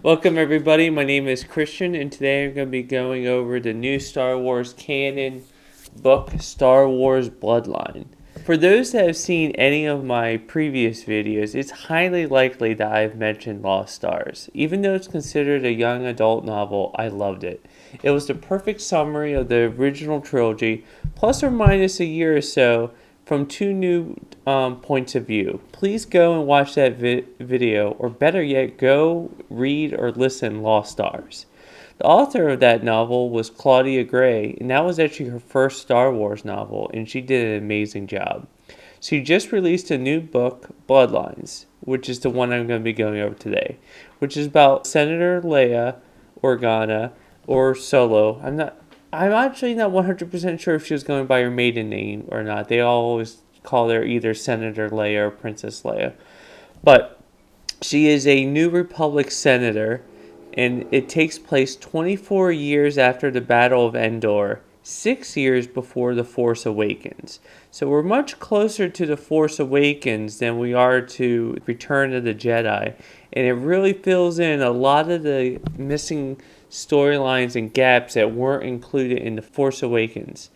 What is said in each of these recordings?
Welcome everybody, my name is Christian and today I'm going to be going over the new Star Wars Canon book, Star Wars Bloodline. For those that have seen any of my previous videos, it's highly likely that I've mentioned Lost Stars. Even though it's considered a young adult novel, I loved it. It was the perfect summary of the original trilogy, plus or minus a year or so, from two new points of view. Please go and watch that video, or better yet, go read or listen Lost Stars. The author of that novel was Claudia Gray, and that was actually her first Star Wars novel, and she did an amazing job. She just released a new book, Bloodlines, which is the one I'm going to be going over today, which is about Senator Leia Organa, or Solo. I'm actually not 100% sure if she was going by her maiden name or not. They always call her either Senator Leia or Princess Leia. But she is a New Republic senator, and it takes place 24 years after the Battle of Endor, 6 years before The Force Awakens. So we're much closer to The Force Awakens than we are to Return of the Jedi. And it really fills in a lot of the missing storylines and gaps that weren't included in The Force Awakens.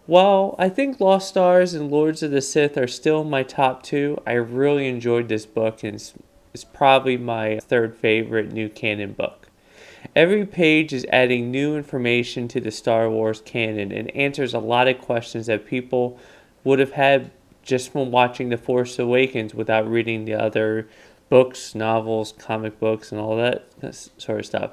While I think Lost Stars and Lords of the Sith are still my top two, I really enjoyed this book, and it's probably my third favorite new canon book. Every page is adding new information to the Star Wars canon and answers a lot of questions that people would have had just from watching The Force Awakens without reading the other books, novels, comic books, and all that sort of stuff.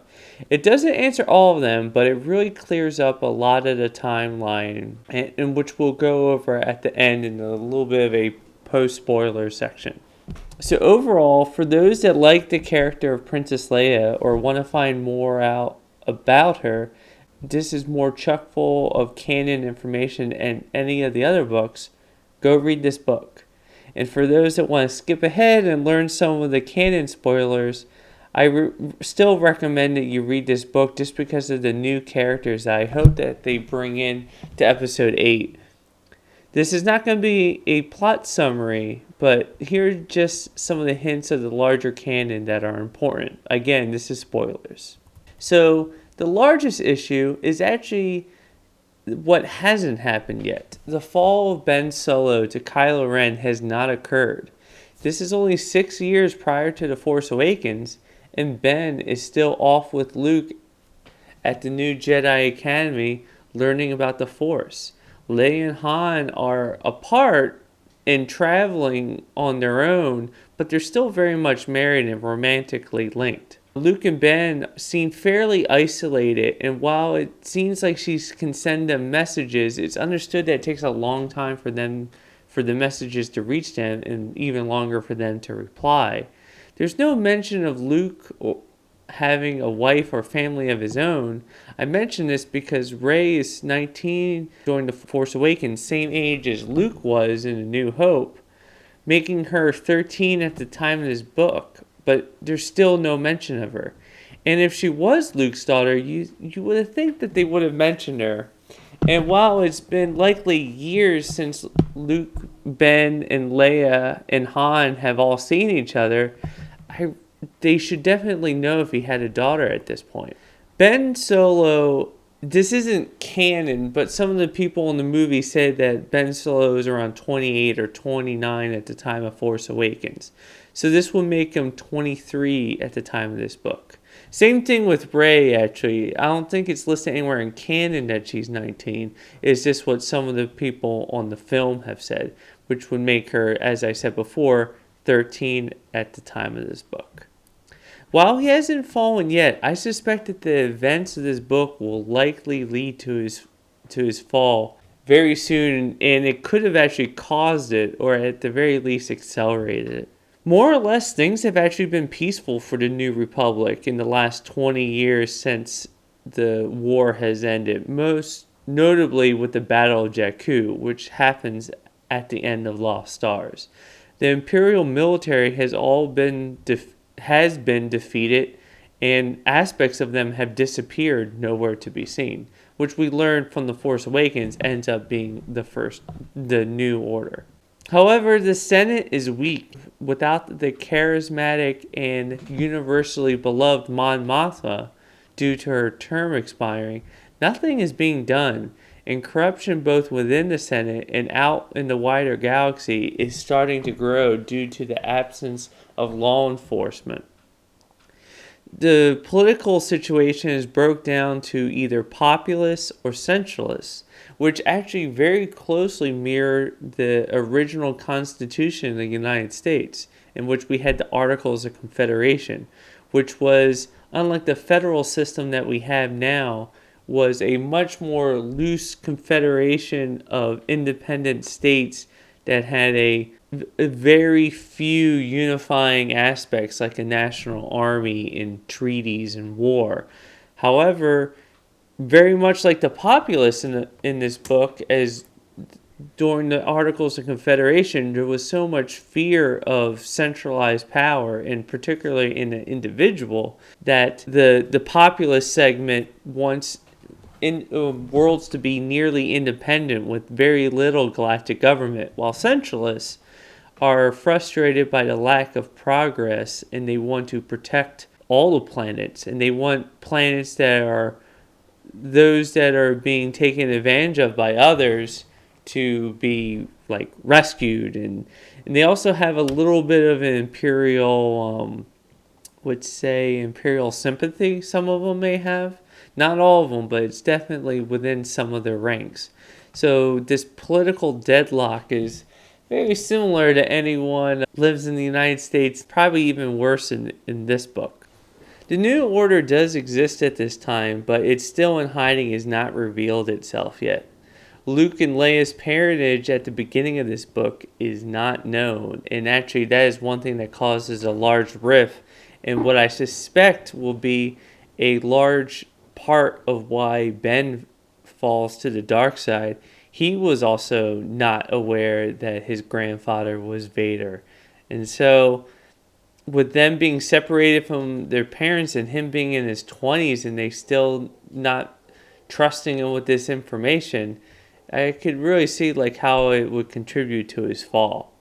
It doesn't answer all of them, but it really clears up a lot of the timeline, and which we'll go over at the end in a little bit of a post-spoiler section. So overall, for those that like the character of Princess Leia or want to find more out about her, this is more chock full of canon information and any of the other books. Go read this book. And for those that want to skip ahead and learn some of the canon spoilers, I still recommend that you read this book just because of the new characters that I hope that they bring in to episode 8. This is not going to be a plot summary, but here are just some of the hints of the larger canon that are important. Again, this is spoilers. So, the largest issue is actually what hasn't happened yet. The fall of Ben Solo to Kylo Ren has not occurred. This is only 6 years prior to The Force Awakens, and Ben is still off with Luke at the new Jedi Academy learning about the Force. Leia and Han are apart and traveling on their own, but they're still very much married and romantically linked. Luke and Ben seem fairly isolated, and while it seems like she can send them messages, it's understood that it takes a long time for the messages to reach them, and even longer for them to reply. There's no mention of Luke having a wife or family of his own. I mention this because Rey is 19 during The Force Awakens, same age as Luke was in A New Hope, making her 13 at the time of this book, but there's still no mention of her. And if she was Luke's daughter, you would have think that they would have mentioned her. And while it's been likely years since Luke, Ben, and Leia and Han have all seen each other, they should definitely know if he had a daughter at this point. Ben Solo, this isn't canon, but some of the people in the movie said that Ben Solo is around 28 or 29 at the time of Force Awakens. So this will make him 23 at the time of this book. Same thing with Rey, actually. I don't think it's listed anywhere in canon that she's 19. It's just what some of the people on the film have said, which would make her, as I said before, 13 at the time of this book. While he hasn't fallen yet, I suspect that the events of this book will likely lead to his fall very soon, and it could have actually caused it, or at the very least accelerated it. More or less, things have actually been peaceful for the New Republic in the last 20 years since the war has ended, most notably with the Battle of Jakku, which happens at the end of Lost Stars. The Imperial military has been defeated, and aspects of them have disappeared, nowhere to be seen, which we learned from The Force Awakens ends up being the New Order. However, the Senate is weak. Without the charismatic and universally beloved Mon Mothma, due to her term expiring, nothing is being done, and corruption both within the Senate and out in the wider galaxy is starting to grow due to the absence of law enforcement. The political situation is broke down to either populists or centralists, which actually very closely mirror the original Constitution of the United States, in which we had the Articles of Confederation, which was, unlike the federal system that we have now, was a much more loose confederation of independent states that had a very few unifying aspects like a national army in treaties and war. However, very much like the populists in this book, as during the Articles of Confederation, there was so much fear of centralized power, and particularly in the individual, that the populist segment wants worlds to be nearly independent with very little galactic government, while centralists are frustrated by the lack of progress and they want to protect all the planets, and they want planets that are those that are being taken advantage of by others to be like rescued, and they also have a little bit of an imperial would say imperial sympathy. Some of them may have, not all of them, but it's definitely within some of their ranks. So this political deadlock is very similar to anyone lives in the United States, probably even worse in this book. The New Order does exist at this time, but it's still in hiding, has not revealed itself yet. Luke and Leia's parentage at the beginning of this book is not known, and actually that is one thing that causes a large rift, and what I suspect will be a large part of why Ben falls to the dark side. He was also not aware that his grandfather was Vader. And so, with them being separated from their parents and him being in his 20s and they still not trusting him with this information, I could really see like how it would contribute to his fall.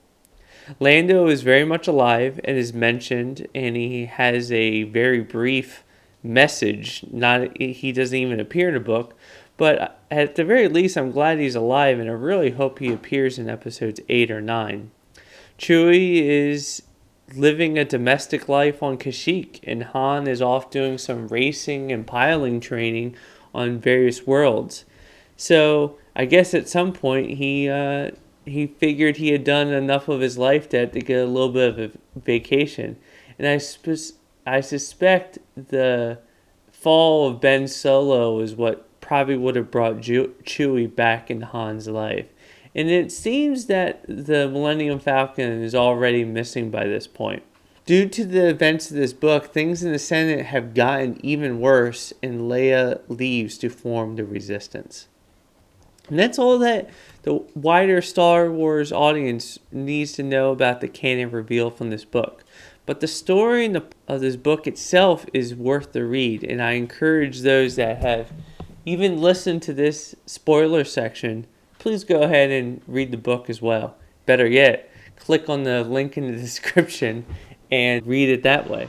Lando is very much alive and is mentioned, and he has a very brief message. He doesn't even appear in the book, but at the very least, I'm glad he's alive, and I really hope he appears in episodes 8 or 9. Chewie is living a domestic life on Kashyyyk, and Han is off doing some racing and piloting training on various worlds. So I guess at some point he figured he had done enough of his life debt to get a little bit of a vacation. And I suspect the fall of Ben Solo is what probably would have brought Chewie back into Han's life. And it seems that the Millennium Falcon is already missing by this point. Due to the events of this book, things in the Senate have gotten even worse, and Leia leaves to form the Resistance. And that's all that the wider Star Wars audience needs to know about the canon reveal from this book. But the story of this book itself is worth the read, and I encourage those that have even listened to this spoiler section, please go ahead and read the book as well. Better yet, click on the link in the description and read it that way.